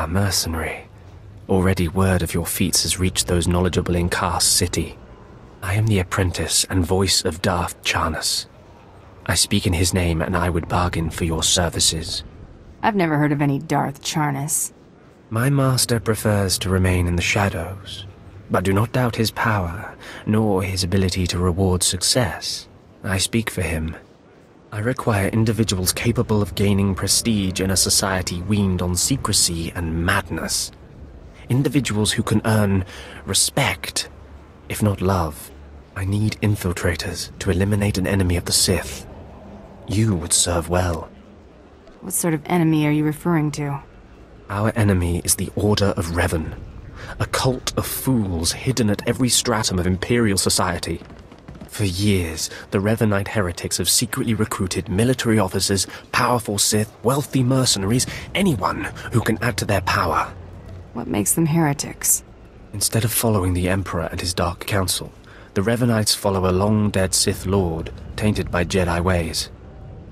Mercenary. Already word of your feats has reached those knowledgeable in Kaas City. I am the apprentice and voice of Darth Charnas. I speak in his name, and I would bargain for your services. I've never heard of any Darth Charnas. My master prefers to remain in the shadows, but do not doubt his power, nor his ability to reward success. I speak for him. I require individuals capable of gaining prestige in a society weaned on secrecy and madness. Individuals who can earn respect, if not love. I need infiltrators to eliminate an enemy of the Sith. You would serve well. What sort of enemy are you referring to? Our enemy is the Order of Reven, a cult of fools hidden at every stratum of imperial society. For years, the Revanite heretics have secretly recruited military officers, powerful Sith, wealthy mercenaries, anyone who can add to their power. What makes them heretics? Instead of following the Emperor and his Dark Council, the Revanites follow a long-dead Sith Lord, tainted by Jedi ways.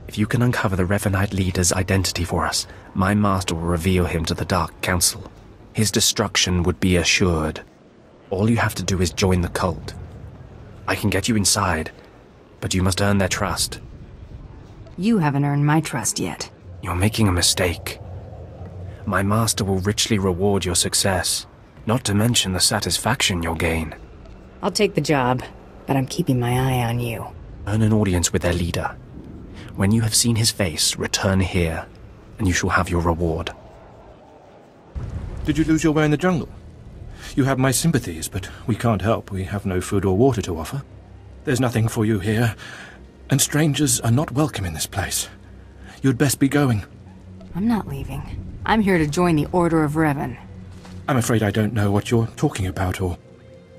If you can uncover the Revanite leader's identity for us, my master will reveal him to the Dark Council. His destruction would be assured. All you have to do is join the cult. I can get you inside, but you must earn their trust. You haven't earned my trust yet. You're making a mistake. My master will richly reward your success, not to mention the satisfaction you'll gain. I'll take the job, but I'm keeping my eye on you. Earn an audience with their leader. When you have seen his face, return here, and you shall have your reward. Did you lose your way in the jungle? You have my sympathies, but we can't help. We have no food or water to offer. There's nothing for you here, and strangers are not welcome in this place. You'd best be going. I'm not leaving. I'm here to join the Order of Reven. I'm afraid I don't know what you're talking about, or...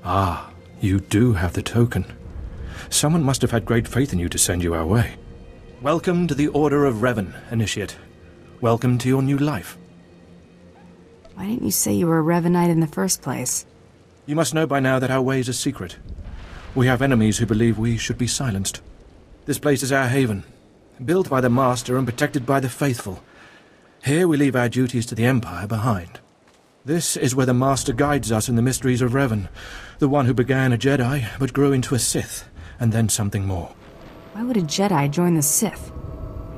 Ah, you do have the token. Someone must have had great faith in you to send you our way. Welcome to the Order of Reven, Initiate. Welcome to your new life. Why didn't you say you were a Revanite in the first place? You must know by now that our ways are secret. We have enemies who believe we should be silenced. This place is our haven, built by the Master and protected by the faithful. Here we leave our duties to the Empire behind. This is where the Master guides us in the Mysteries of Reven, the one who began a Jedi but grew into a Sith, and then something more. Why would a Jedi join the Sith?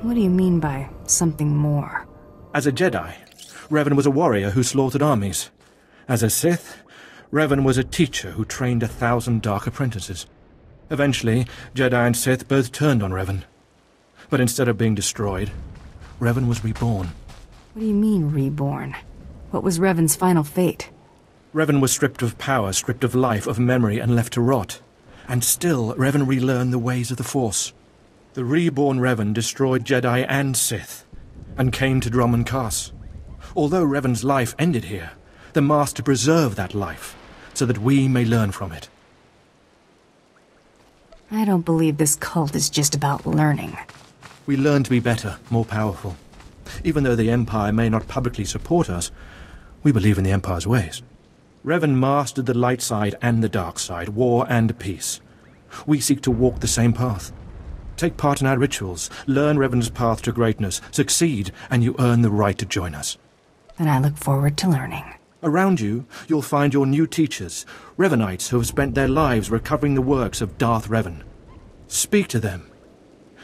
What do you mean by something more? As a Jedi, Revan was a warrior who slaughtered armies. As a Sith, Revan was a teacher who trained 1,000 dark apprentices. Eventually, Jedi and Sith both turned on Revan. But instead of being destroyed, Revan was reborn. What do you mean, reborn? What was Revan's final fate? Revan was stripped of power, stripped of life, of memory, and left to rot. And still, Revan relearned the ways of the Force. The reborn Revan destroyed Jedi and Sith, and came to Dromund Kaas. Although Revan's life ended here, the Master preserved that life, so that we may learn from it. I don't believe this cult is just about learning. We learn to be better, more powerful. Even though the Empire may not publicly support us, we believe in the Empire's ways. Revan mastered the light side and the dark side, war and peace. We seek to walk the same path. Take part in our rituals, learn Revan's path to greatness, succeed, and you earn the right to join us. And I look forward to learning. Around you, you'll find your new teachers, Revanites who have spent their lives recovering the works of Darth Revan. Speak to them.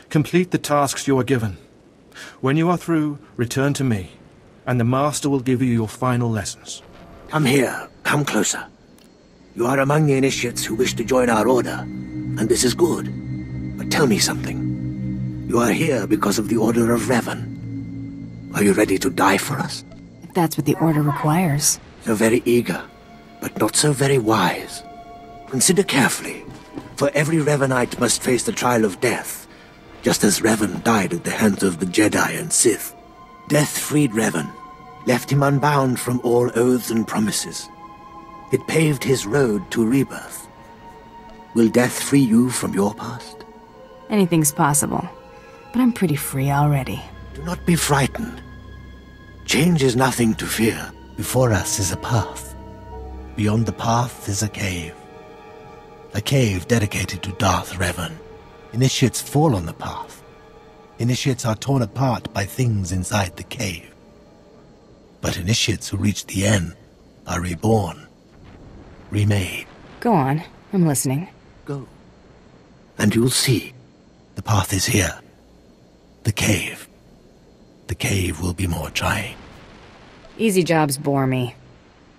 Complete the tasks you are given. When you are through, return to me, and the Master will give you your final lessons. Come here. Come closer. You are among the initiates who wish to join our order, and this is good. But tell me something. You are here because of the Order of Reven. Are you ready to die for us? If that's what the Order requires. So very eager, but not so very wise. Consider carefully, for every Revanite must face the trial of death, just as Revan died at the hands of the Jedi and Sith. Death freed Revan, left him unbound from all oaths and promises. It paved his road to rebirth. Will death free you from your past? Anything's possible, but I'm pretty free already. Do not be frightened. Change is nothing to fear. Before us is a path. Beyond the path is a cave. A cave dedicated to Darth Revan. Initiates fall on the path. Initiates are torn apart by things inside the cave. But initiates who reach the end are reborn, remade. Go on, I'm listening. Go. And you'll see. The path is here. The cave. The cave will be more trying. Easy jobs bore me.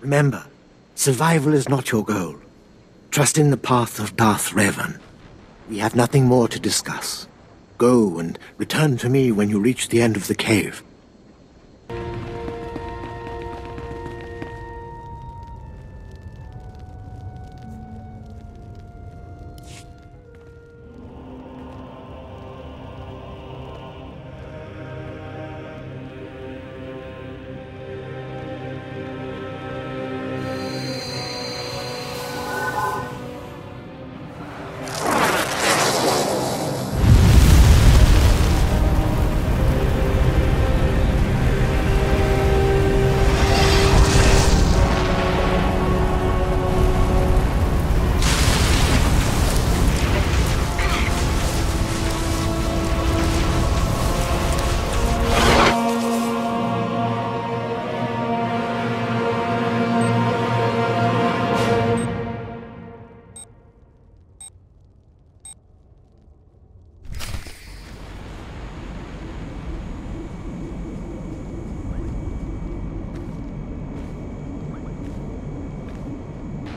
Remember, survival is not your goal. Trust in the path of Darth Revan. We have nothing more to discuss. Go and return to me when you reach the end of the cave.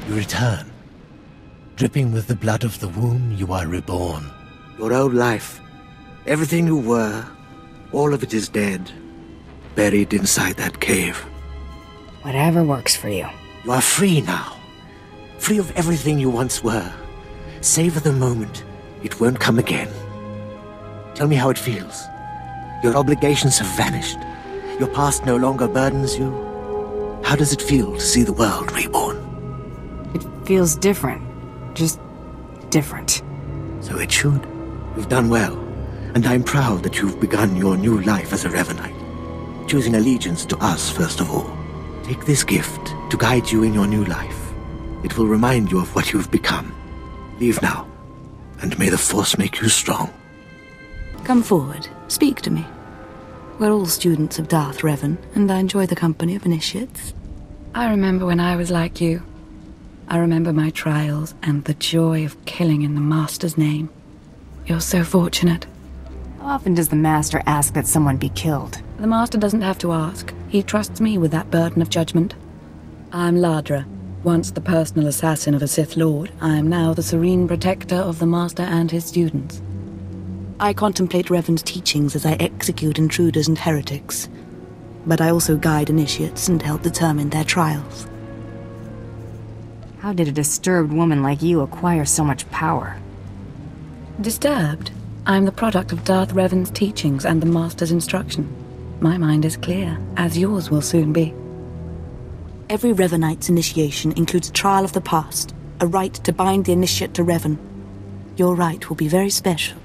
You return. Dripping with the blood of the womb, you are reborn. Your old life, everything you were, all of it is dead, buried inside that cave. Whatever works for you. You are free now. Free of everything you once were. Savor the moment. It won't come again. Tell me how it feels. Your obligations have vanished. Your past no longer burdens you. How does it feel to see the world reborn? It feels different. Just different. So it should. You've done well. And I'm proud that you've begun your new life as a Revanite. Choosing allegiance to us, first of all. Take this gift to guide you in your new life. It will remind you of what you've become. Leave now, and may the Force make you strong. Come forward. Speak to me. We're all students of Darth Revan, and I enjoy the company of initiates. I remember when I was like you. I remember my trials and the joy of killing in the Master's name. You're so fortunate. How often does the Master ask that someone be killed? The Master doesn't have to ask. He trusts me with that burden of judgment. I'm Ladra. Once the personal assassin of a Sith Lord, I am now the serene protector of the Master and his students. I contemplate Revan's teachings as I execute intruders and heretics. But I also guide initiates and help determine their trials. How did a disturbed woman like you acquire so much power? Disturbed? I'm the product of Darth Revan's teachings and the Master's instruction. My mind is clear, as yours will soon be. Every Revanite's initiation includes a trial of the past, a rite to bind the initiate to Revan. Your rite will be very special.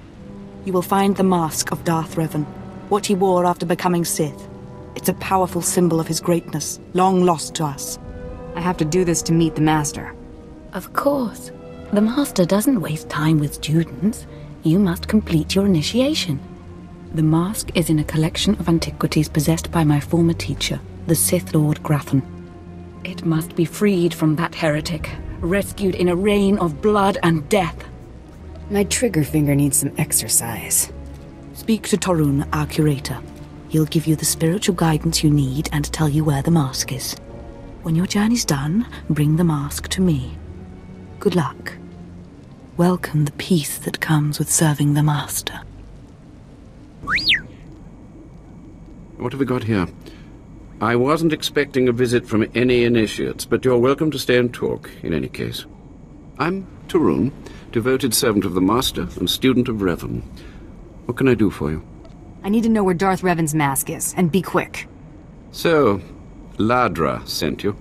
You will find the mask of Darth Revan, what he wore after becoming Sith. It's a powerful symbol of his greatness, long lost to us. I have to do this to meet the Master. Of course. The Master doesn't waste time with students. You must complete your initiation. The mask is in a collection of antiquities possessed by my former teacher, the Sith Lord Grafan. It must be freed from that heretic, rescued in a rain of blood and death. My trigger finger needs some exercise. Speak to Torun, our curator. He'll give you the spiritual guidance you need and tell you where the mask is. When your journey's done, bring the mask to me. Good luck. Welcome the peace that comes with serving the Master. What have we got here? I wasn't expecting a visit from any initiates, but you're welcome to stay and talk, in any case. I'm Torun, devoted servant of the Master and student of Revan. What can I do for you? I need to know where Darth Revan's mask is, and be quick. So, Ladra sent you.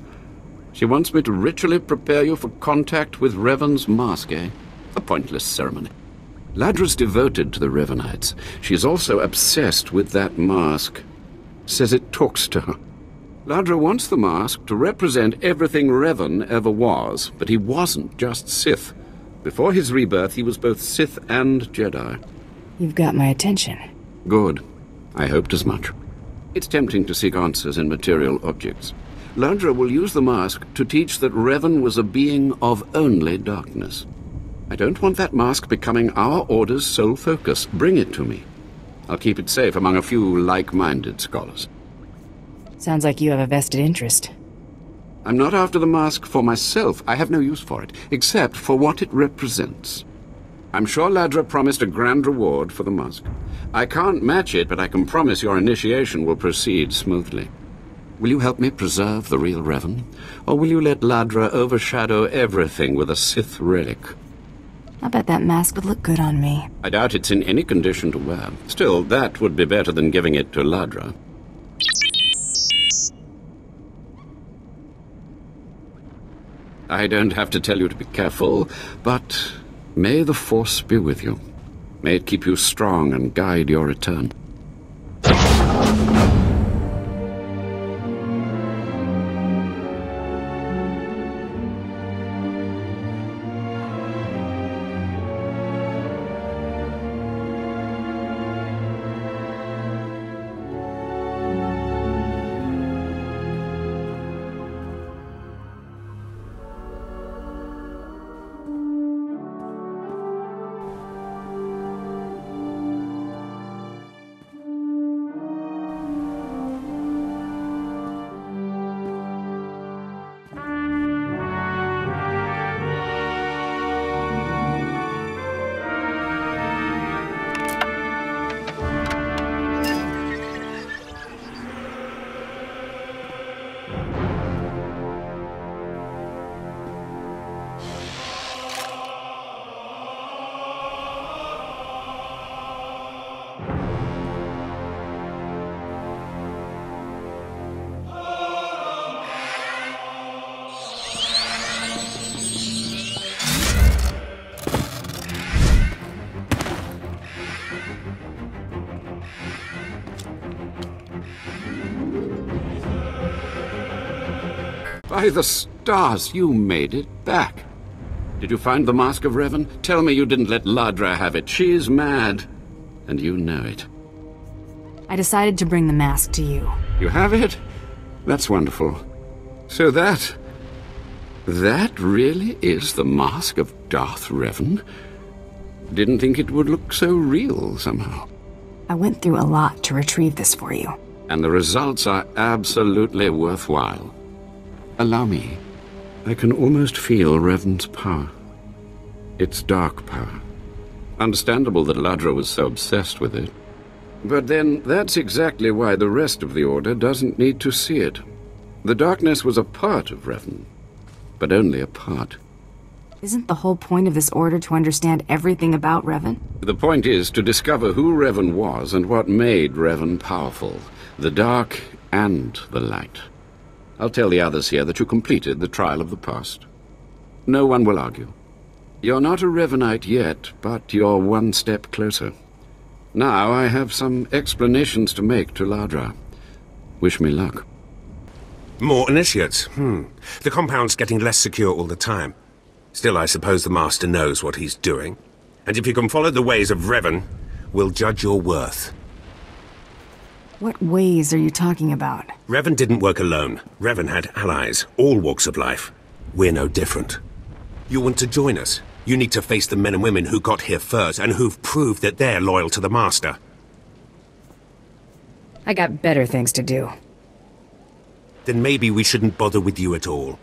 She wants me to ritually prepare you for contact with Revan's mask, eh? A pointless ceremony. Ladra's devoted to the Revanites. She's also obsessed with that mask. Says it talks to her. Ladra wants the mask to represent everything Revan ever was, but he wasn't just Sith. Before his rebirth, he was both Sith and Jedi. You've got my attention. Good. I hoped as much. It's tempting to seek answers in material objects. Ladra will use the mask to teach that Revan was a being of only darkness. I don't want that mask becoming our Order's sole focus. Bring it to me. I'll keep it safe among a few like-minded scholars. Sounds like you have a vested interest. I'm not after the mask for myself. I have no use for it, except for what it represents. I'm sure Ladra promised a grand reward for the mask. I can't match it, but I can promise your initiation will proceed smoothly. Will you help me preserve the real Revan? Or will you let Ladra overshadow everything with a Sith relic? I bet that mask would look good on me. I doubt it's in any condition to wear. Still, that would be better than giving it to Ladra. I don't have to tell you to be careful, but may the Force be with you. May it keep you strong and guide your return. By the stars, you made it back. Did you find the Mask of Reven? Tell me you didn't let Ladra have it. She's mad, and you know it. I decided to bring the mask to you. You have it? That's wonderful. So that really is the Mask of Darth Revan? Didn't think it would look so real somehow. I went through a lot to retrieve this for you. And the results are absolutely worthwhile. Allow me. I can almost feel Revan's power. It's dark power. Understandable that Ladra was so obsessed with it. But then, that's exactly why the rest of the Order doesn't need to see it. The darkness was a part of Revan, but only a part. Isn't the whole point of this Order to understand everything about Revan? The point is to discover who Revan was and what made Revan powerful. The dark and the light. I'll tell the others here that you completed the trial of the past. No one will argue. You're not a Revanite yet, but you're one step closer. Now I have some explanations to make to Ladra. Wish me luck. More initiates. The compound's getting less secure all the time. Still, I suppose the Master knows what he's doing. And if you can follow the ways of Revan, we'll judge your worth. What ways are you talking about? Revan didn't work alone. Revan had allies, all walks of life. We're no different. You want to join us? You need to face the men and women who got here first and who've proved that they're loyal to the Master. I got better things to do. Then maybe we shouldn't bother with you at all.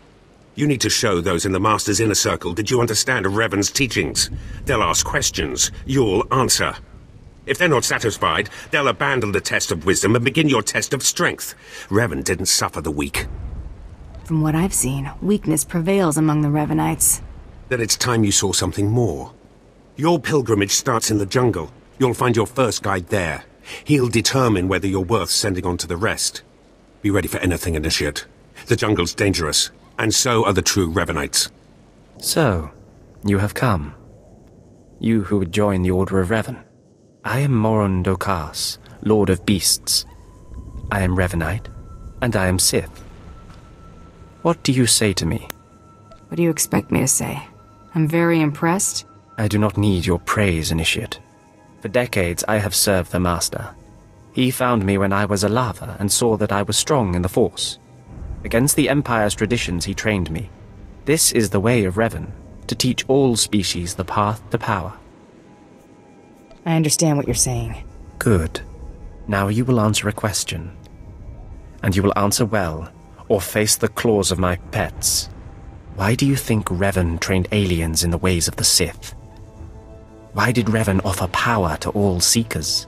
You need to show those in the Master's inner circle that you understand Revan's teachings. They'll ask questions. You'll answer. If they're not satisfied, they'll abandon the test of wisdom and begin your test of strength. Revan didn't suffer the weak. From what I've seen, weakness prevails among the Revanites. Then it's time you saw something more. Your pilgrimage starts in the jungle. You'll find your first guide there. He'll determine whether you're worth sending on to the rest. Be ready for anything, Initiate. The jungle's dangerous, and so are the true Revanites. So, you have come. You who would join the Order of Reven. I am Dromund Kaas, Lord of Beasts. I am Revanite, and I am Sith. What do you say to me? What do you expect me to say? I'm very impressed. I do not need your praise, Initiate. For decades I have served the Master. He found me when I was a lava and saw that I was strong in the Force. Against the Empire's traditions, he trained me. This is the way of Revan, to teach all species the path to power. I understand what you're saying. Good. Now you will answer a question. And you will answer well, or face the claws of my pets. Why do you think Revan trained aliens in the ways of the Sith? Why did Revan offer power to all Seekers?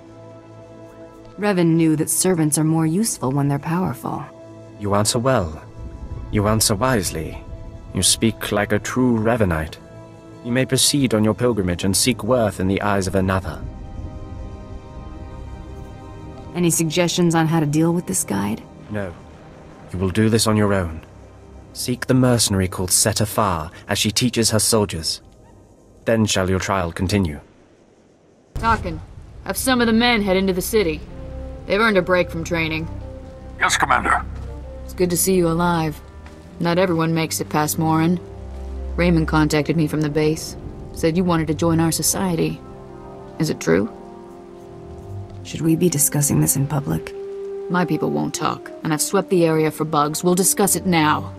Revan knew that servants are more useful when they're powerful. You answer well. You answer wisely. You speak like a true Revanite. You may proceed on your pilgrimage and seek worth in the eyes of another. Any suggestions on how to deal with this guide? No. You will do this on your own. Seek the mercenary called SWTOR as she teaches her soldiers. Then shall your trial continue. Talkin'. Have some of the men head into the city. They've earned a break from training. Yes, Commander. It's good to see you alive. Not everyone makes it past Morin. Raymond contacted me from the base. Said you wanted to join our society. Is it true? Should we be discussing this in public? My people won't talk, and I've swept the area for bugs. We'll discuss it now.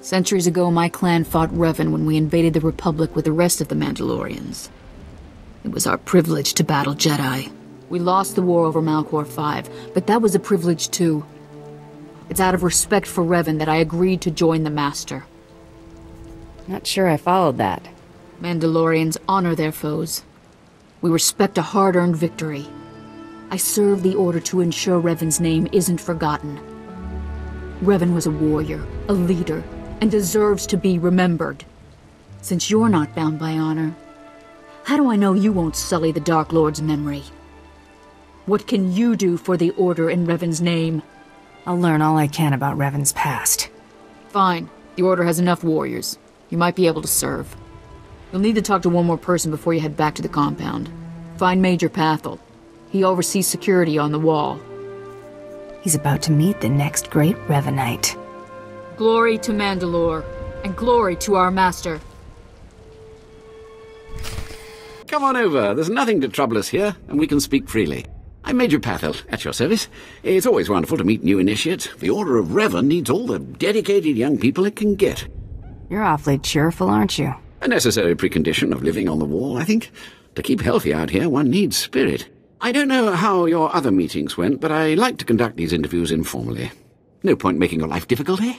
Centuries ago, my clan fought Revan when we invaded the Republic with the rest of the Mandalorians. It was our privilege to battle Jedi. We lost the war over Malchor 5, but that was a privilege too. It's out of respect for Revan that I agreed to join the Master. Not sure I followed that. Mandalorians honor their foes. We respect a hard-earned victory. I serve the Order to ensure Revan's name isn't forgotten. Revan was a warrior, a leader, and deserves to be remembered. Since you're not bound by honor, how do I know you won't sully the Dark Lord's memory? What can you do for the Order in Revan's name? I'll learn all I can about Revan's past. Fine. The Order has enough warriors. You might be able to serve. You'll need to talk to one more person before you head back to the compound. Find Major Pathel. He oversees security on the wall. He's about to meet the next great Revanite. Glory to Mandalore, and glory to our master. Come on over. There's nothing to trouble us here, and we can speak freely. I'm Major Pathel, at your service. It's always wonderful to meet new initiates. The Order of Revan needs all the dedicated young people it can get. You're awfully cheerful, aren't you? A necessary precondition of living on the wall, I think. To keep healthy out here, one needs spirit. I don't know how your other meetings went, but I like to conduct these interviews informally. No point making your life difficult, eh?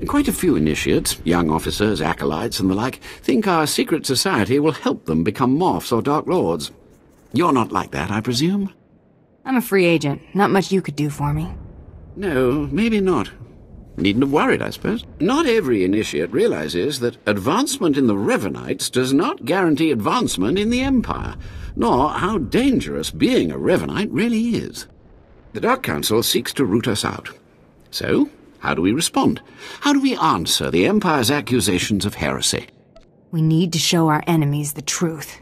Quite a few initiates, young officers, acolytes, and the like, think our secret society will help them become Morphs or Dark Lords. You're not like that, I presume? I'm a free agent. Not much you could do for me. No, maybe not. Needn't have worried, I suppose. Not every initiate realizes that advancement in the Revanites does not guarantee advancement in the Empire, nor how dangerous being a Revanite really is. The Dark Council seeks to root us out. So, how do we respond? How do we answer the Empire's accusations of heresy? We need to show our enemies the truth.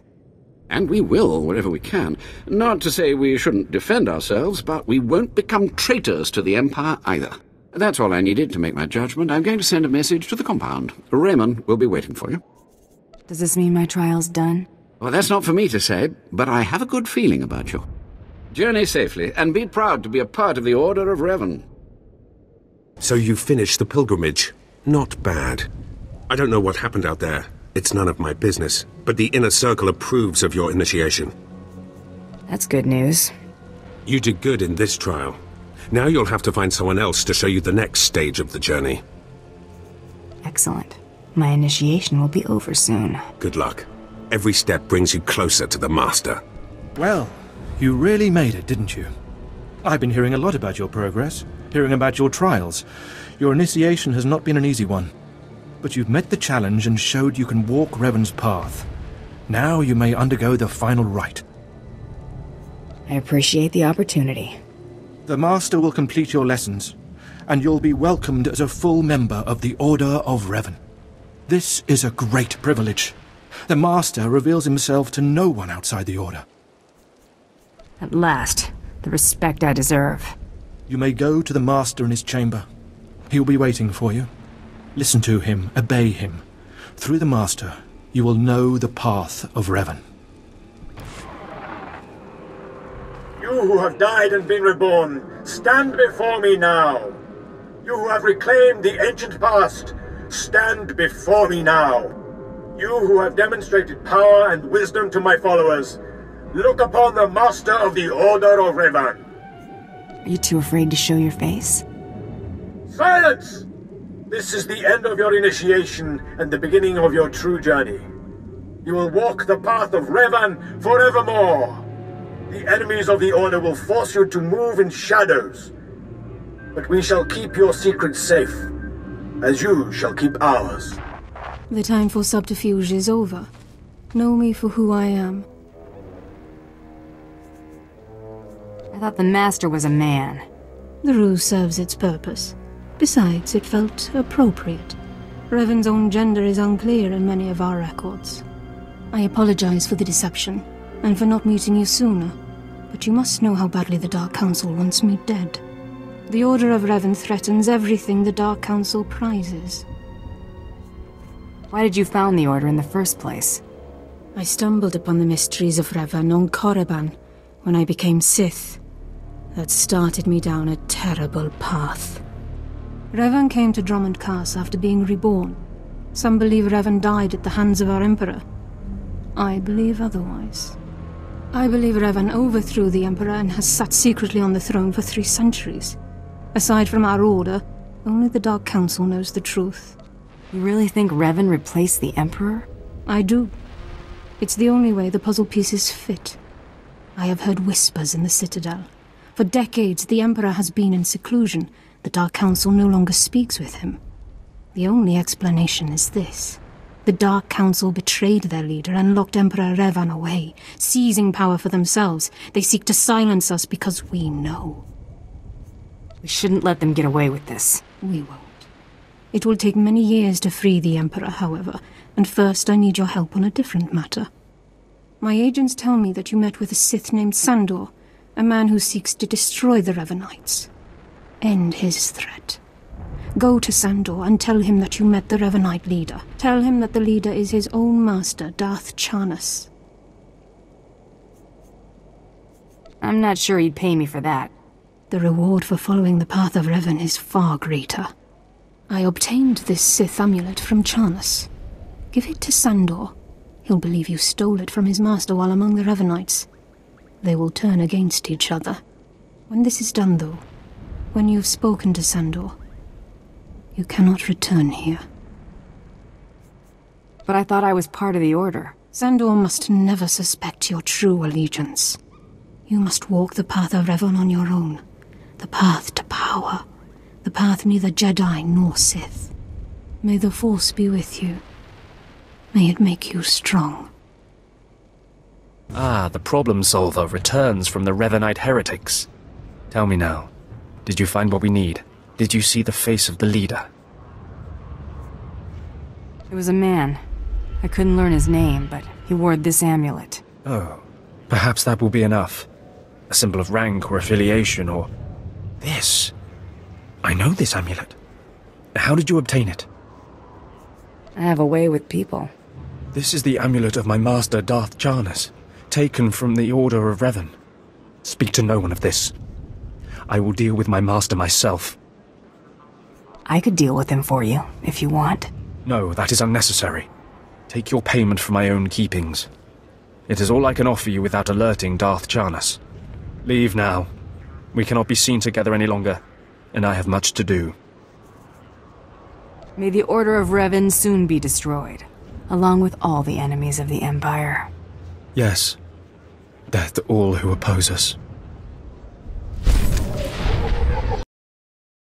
And we will, wherever we can. Not to say we shouldn't defend ourselves, but we won't become traitors to the Empire either. That's all I needed to make my judgment. I'm going to send a message to the compound. Raymond will be waiting for you. Does this mean my trial's done? Well, that's not for me to say, but I have a good feeling about you. Journey safely, and be proud to be a part of the Order of Reven. So you finished the pilgrimage. Not bad. I don't know what happened out there. It's none of my business. But the Inner Circle approves of your initiation. That's good news. You did good in this trial. Now you'll have to find someone else to show you the next stage of the journey. Excellent. My initiation will be over soon. Good luck. Every step brings you closer to the Master. Well, you really made it, didn't you? I've been hearing a lot about your progress, hearing about your trials. Your initiation has not been an easy one. But you've met the challenge and showed you can walk Revan's path. Now you may undergo the final rite. I appreciate the opportunity. The Master will complete your lessons, and you'll be welcomed as a full member of the Order of Reven. This is a great privilege. The Master reveals himself to no one outside the Order. At last, the respect I deserve. You may go to the Master in his chamber. He'll be waiting for you. Listen to him, obey him. Through the Master, you will know the path of Reven. You You who have died and been reborn, stand before me now. You who have reclaimed the ancient past, stand before me now. You who have demonstrated power and wisdom to my followers, look upon the Master of the Order of Revan. Are you too afraid to show your face? Silence! This is the end of your initiation and the beginning of your true journey. You will walk the path of Revan forevermore. The enemies of the Order will force you to move in shadows. But we shall keep your secrets safe, as you shall keep ours. The time for subterfuge is over. Know me for who I am. I thought the Master was a man. The ruse serves its purpose. Besides, it felt appropriate. Revan's own gender is unclear in many of our records. I apologize for the deception, and for not meeting you sooner, but you must know how badly the Dark Council wants me dead. The Order of Reven threatens everything the Dark Council prizes. Why did you found the Order in the first place? I stumbled upon the Mysteries of Reven on Korriban when I became Sith. That started me down a terrible path. Revan came to Dromund Kaas after being reborn. Some believe Revan died at the hands of our Emperor. I believe otherwise. I believe Revan overthrew the Emperor and has sat secretly on the throne for 3 centuries. Aside from our Order, only the Dark Council knows the truth. You really think Revan replaced the Emperor? I do. It's the only way the puzzle pieces fit. I have heard whispers in the Citadel. For decades, the Emperor has been in seclusion. The Dark Council no longer speaks with him. The only explanation is this. The Dark Council betrayed their leader and locked Emperor Revan away, seizing power for themselves. They seek to silence us because we know. We shouldn't let them get away with this. We won't. It will take many years to free the Emperor, however, and first I need your help on a different matter. My agents tell me that you met with a Sith named Sandor, a man who seeks to destroy the Revenites. End his threat. Go to Sandor and tell him that you met the Revenite leader. Tell him that the leader is his own master, Darth Charnas. I'm not sure he'd pay me for that. The reward for following the path of Revan is far greater. I obtained this Sith Amulet from Charnas. Give it to Sandor. He'll believe you stole it from his master while among the Revenites. They will turn against each other. When this is done, though, when you've spoken to Sandor, you cannot return here. But I thought I was part of the Order. Sandor must never suspect your true allegiance. You must walk the path of Revan on your own. The path to power. The path neither Jedi nor Sith. May the Force be with you. May it make you strong. Ah, the problem solver returns from the Revenite heretics. Tell me now, did you find what we need? Did you see the face of the leader? It was a man. I couldn't learn his name, but he wore this amulet. Oh, perhaps that will be enough. A symbol of rank or affiliation or... This. I know this amulet. How did you obtain it? I have a way with people. This is the amulet of my master, Darth Charnas, taken from the Order of Reven. Speak to no one of this. I will deal with my master myself. I could deal with him for you, if you want. No, that is unnecessary. Take your payment for my own keepings. It is all I can offer you without alerting Darth Charnas. Leave now. We cannot be seen together any longer, and I have much to do. May the Order of Reven soon be destroyed, along with all the enemies of the Empire. Yes. Death to all who oppose us.